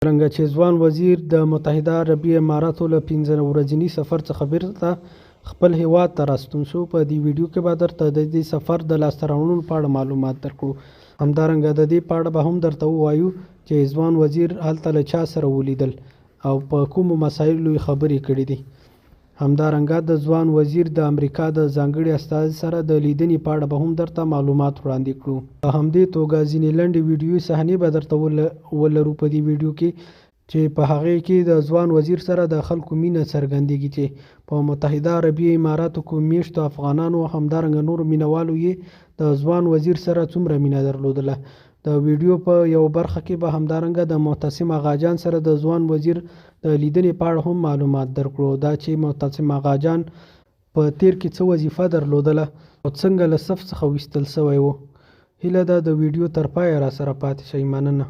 څرنګه چې ځوان وزیر د متحده عربي اماراتو له 15 ورځني سفر څخه بیرته خپل هیواد ته راستون شو. په دې ویډیو کې به درته د دې سفر د لاسته راوړنو په اړه معلومات درکړو. همدارنګه د دې په اړه به هم درته ووایو چې ځوان وزیر هلته له چا سره ولیدل او په کومو مسایلو یې خبرې کړې دي. همدارنګه د ځوان وزیر د امریکا د ځانګړي استازي سره د لیدنې په اړه به هم درته معلومات وړاندې کړو. په همدې توګه ځینې لنډې ویډیوي صحنې به درته ولرو په دې ویډیو کې چې په هغې کې د ځوان وزیر سره د خلکو مینه څرګندېږي چې په متحده عربي اماراتو کې میشتو افغانانو او همدارنګه نورو مینوالو یې د ځوان وزیر سره څومره مینه درلودله. د ویډیو په یو برخه کې به همدارنګه د معتصم اغاجان سره د ځوان وزیر د لیدنې په اړه هم معلومات درکړو. دا چې معتصم اغاجان په تیر کې څه وظیفه درلودله او څنګه له صف څخه ویستل شوی و. هیله ده د ویډیو تر پایه را سره پاتې شئ. مننه.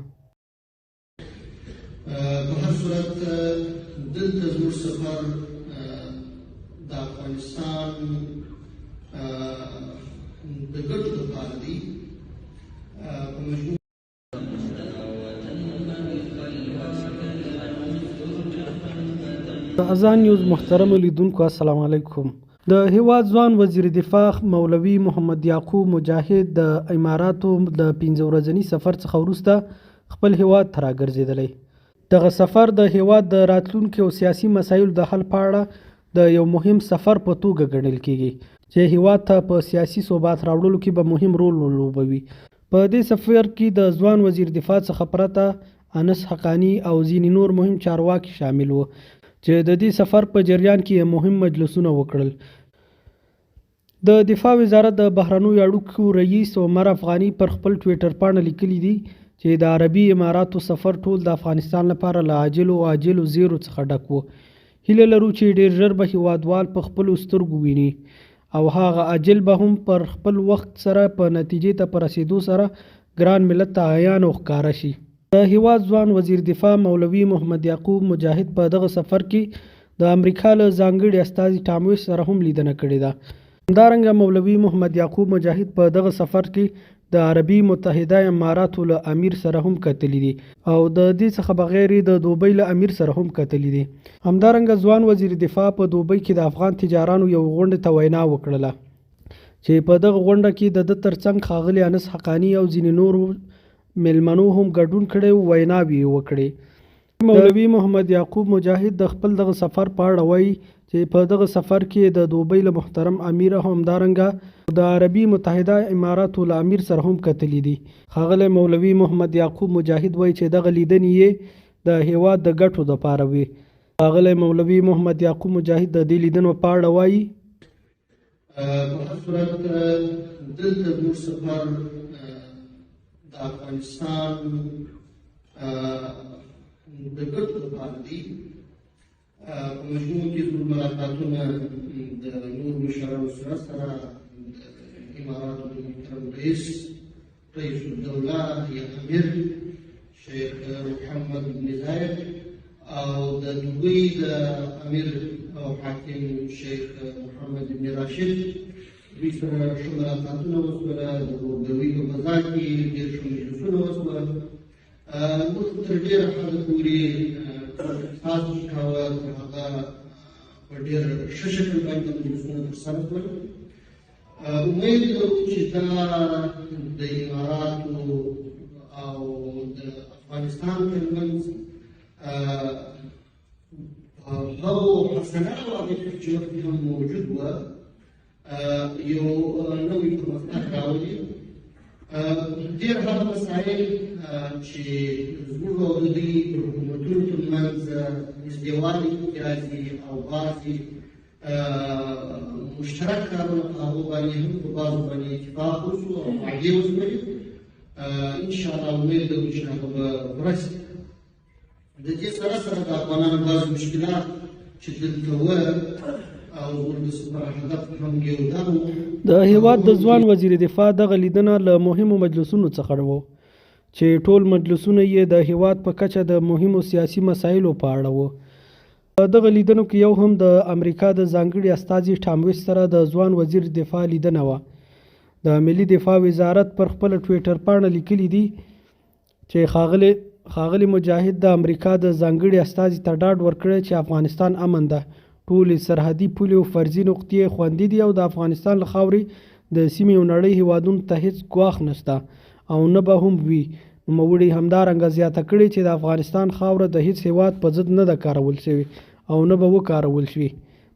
په هر صورت دلته زموږ سفر د افغانستان د ګټو لپاره دی. د اذان نیوز محترم لیدونکو السلام علیکم. د هیواد ځوان وزیر دفاع مولوي محمد یعقوب مجاهد د اماراتو د 15 ورځني سفر څخه وروسته خپل هیواد ته راګرځېدلی. دغه سفر د هیواد د راتلونکي او سیاسي مسایلو د حل په اړه د یو مهم سفر په توګه ګڼل کیږي چې هیواد ته په سیاسي ثبات راوړلو کې به مهم رول ولوبوي. په دې سفر کې د ځوان وزیر دفاع څخه پرته انس حقانی او ځینې نور مهم چارواکي شامل وو چې د دې سفر په جریان کې مهم مجلسونه وکړل. د دفاع وزارت د بهرنیو اړیکو رئیس عمر افغاني پر خپل ټویټر پاڼه لیکلي دي چې د عربي اماراتو سفر ټول د افغانستان لپاره له عاجلو زیرو څخه ډک و. هیله لرو چې ډیر ژر به هیوادوال په خپلو سترګو ویني او هغه عاجل به هم پر خپل وخت سره په نتیجې ته په رسېدو سره ګران ملت ته عیان او ښکاره شي. د هیواد ځوان وزیر دفاع مولوي محمد یعقوب مجاهد په دغه سفر کې د امریکا له ځانګړي استازي ټام ویس سره هم لیدنه کړې ده. همدارنګه مولوي محمد یعقوب مجاهد په دغه سفر کې د عربي متحده اماراتو له امیر سره هم کتلي دي او د دې څخه بغیر د دوبۍ له امیر سره هم کتلي دي. همدارنګه ځوان وزیر دفاع په دوبۍ کې د افغان تجارانو یو غونډې ته وینا وکړله چې په دغه غونډه کې د ترڅنګ ښاغلي انس حقانی او ځینې نورو میلمنو هم ګډون کړی ویناوې وکړې. مولوي محمد یعقوب مجاهد د خپل دغه سفر په اړه وایي چې په دغه سفر کې د دوبۍ له محترم امیر او همدارنګه د عربي متحده اماراتو له امیر سره هم کتلي دي. ښاغلی مولوي محمد یعقوب مجاهد وایي چې دغه لیدنې یې د هیواد د ګټو دپاره وي. ښاغلی مولوي محمد یعقوب مجاهد د دې لیدنو په اړه وایي په هر صورت دلته زموږ سفر د افغانستان د ګټو لپاره دی. په مجموع کې زموږ ملاقاتونه د نورو مشرانو سره د اماراتو د محترم رئیس الدوله یا امیر شیخ محمد بن زاید او د دوبۍ د امیر او حاکم شیخ محمد بن راشد دوی سره ښه ملاقاتونه وشوله. د ورورګلوۍ په فضا کې ډېر ښه مجلسونه وشوه. موږ تر ډېره حده پورې تاسو چې کوه هغه په ډېر ښه شکل باندې مجلسونه ترسره کړل. امید لرو چې دا د اماراتو او د افغانستان ترمنځ هغو حسناتو اړیکو چې مخکې هم موجود وه یو نوی پرمختګ راولي. ډېر هغه مسایل چې زموږ او د دوی د حکومتونو ترمنځ نږدېوالی پکې راځي او بعضې مشترک کارونه په هغو باندې هم په بعضو باندې اتفاق وشو او معاهدې وشولې. انشاءالله امید لرو چې هغه به پوره شي. د دې سره سره د افغانانو بعضې مشکلات چې دلته وه د هیواد د ځوان وزیر دفاع دغه لیدنه له مهمو مجلسونو څخه و چې ټول مجلسونه یې د هیواد په کچه د مهمو سیاسي مسایلو په اړه وو. په دغه لیدنو کې یو هم د امریکا د ځانګړي استازي ټام ویس سره د ځوان وزیر دفاع لیدنه وه. د ملي دفاع وزارت پر خپل ټویټر پاڼه لیکلي دي چې ښاغلي ښاغلي مجاهد د امریکا د ځانګړي استازي ته ډاډ ورکړی چې افغانستان امن ده. ټولې سرحدي پولې او فرضي نقطې خوندي دي او د افغانستان له خاورې د سیمې او نړۍ هیوادونو ته هیڅ ګواښ نشته او نه به هم وي. نوموړي همدارنګه زیاته کړې چې د افغانستان خاوره د هیڅ هیواد په ضد نه ده کارول شوې او نه به وکارول شي.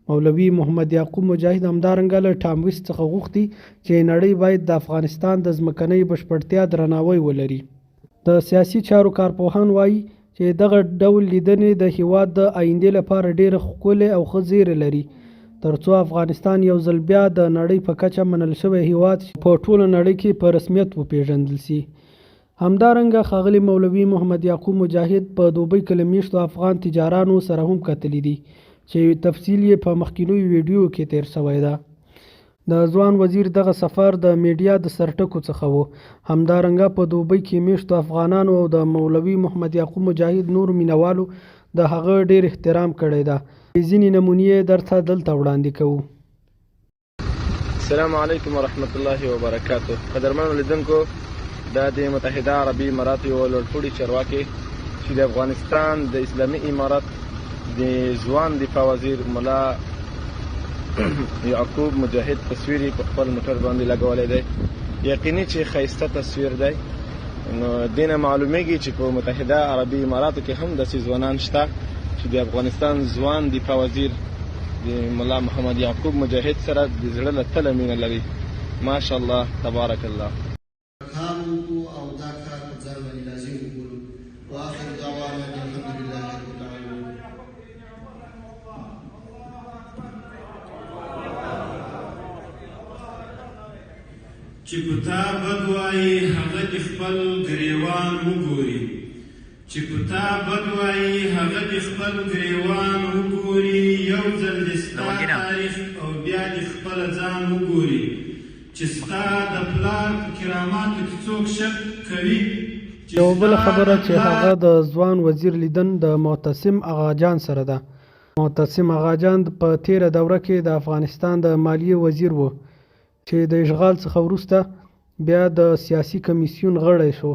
مولوي محمد یعقوب مجاهد همدارنګه له ټام ویس څخه غوښتي چې نړۍ باید د افغانستان د ځمکنۍ بشپړتیا درناوی ولري. د سیاسي چارو کارپوهان وایي چې دغه ډول لیدنې د هیواد د آیندې لپاره ډېره ښکلې او ښه زیری لري، ترڅو افغانستان یو ځل بیا د نړۍ په کچه منل شوی هیواد په ټوله نړۍ کې په رسمیت وپېژندل شي. همدارنګه ښاغلي مولوي محمد یعقوب مجاهد په دوبۍ کې له میشتو افغان تجارانو سره هم کتلي دي چې تفصیل یې په مخکینیو ویډیو کې تیر شوی ده. د ځوان وزیر دغه سفر د میډیا د سرټکو څخه و. همدارنګه په دوبۍ کې میشتو افغانانو او د مولوي محمد یعقوب مجاهد نورو مینوالو د هغه ډیر احترام کړی ده. ځینې نمونې درته دلته وړاندې کوو. السلام علیکم ورحمت الله وبرکاته. قدرمنو لیدونکو، دا د متحده عربي اماراتو یو لوړپوړي چارواکي چې د افغانستان د اسلامي امارت د ځوان دفاع وزیر ملا یعقوب مجاهد تصویر په خپل موټر باندې لګولی دی. یقیني چې ښایسته تصویر دی. نو دینه معلومیږي چې په متحده عربي اماراتو کې هم داسې ځوانان شته چې د افغانستان ځوان دفاع وزیر د ملا محمد یعقوب مجاهد سره د زړه له تله مینه لري. ماشاءالله تبارک الله. او دا کار په ځان باندې لازم وګورو. واخر دعوانا الحمدلله رب العالمین. چې په تا بد وایي هغه د خپل ګریوان وګوري، چې په تا بد وایي هغه د خپل ګریوان وګوري، یو ځل د ستا تاریخ او بیا د خپل ځان وګوري، چې ستا د پلار په کراماتو کې څوک شک کوي. یو بله خبره چې هغه د ځوان وزیر لیدن د معتصم اغاجان سره ده. معتصم اغاجان په تیره دوره کې د افغانستان د مالیې وزیر و چې د اشغال څخه وروسته بیا د سیاسي کمیسیون غړی شو.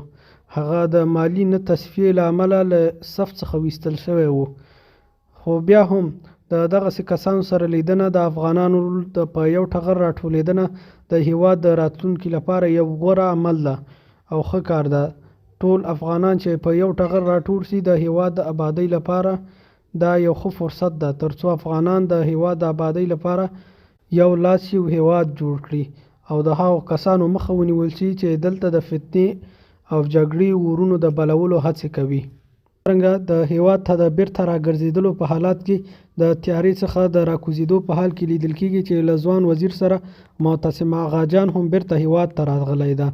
هغه د مالی نه تصفیې له امله له صف څخه ویستل شوی و. خو بیا هم د دغسې کسانو سره لیدنه د افغانانو په یو ټغر راټولېدنه د هیواد د راتلونکي لپاره یو غوره عمل ده او ښه کار ده. ټول افغانان چې په یو ټغر راټول شي د هیواد د آبادۍ لپاره دا یو ښه فرصت ده، ترڅو افغانان د هیواد د آبادۍ لپاره یو لاس یو هیواد جوړ کړي او د هغو کسانو مخه ونیول شي چې دلته د فتنې او جګړې ورونو د بلولو هڅې کوي. څرنګه د هیواد ته د بیرته راګرځېدلو په حالات کې د تیارې څخه د راکوزېدو په حال کې لیدل کېږي چې له ځوان وزیر سره معتصم اغاجان هم بیرته هیواد ته راغلی ده.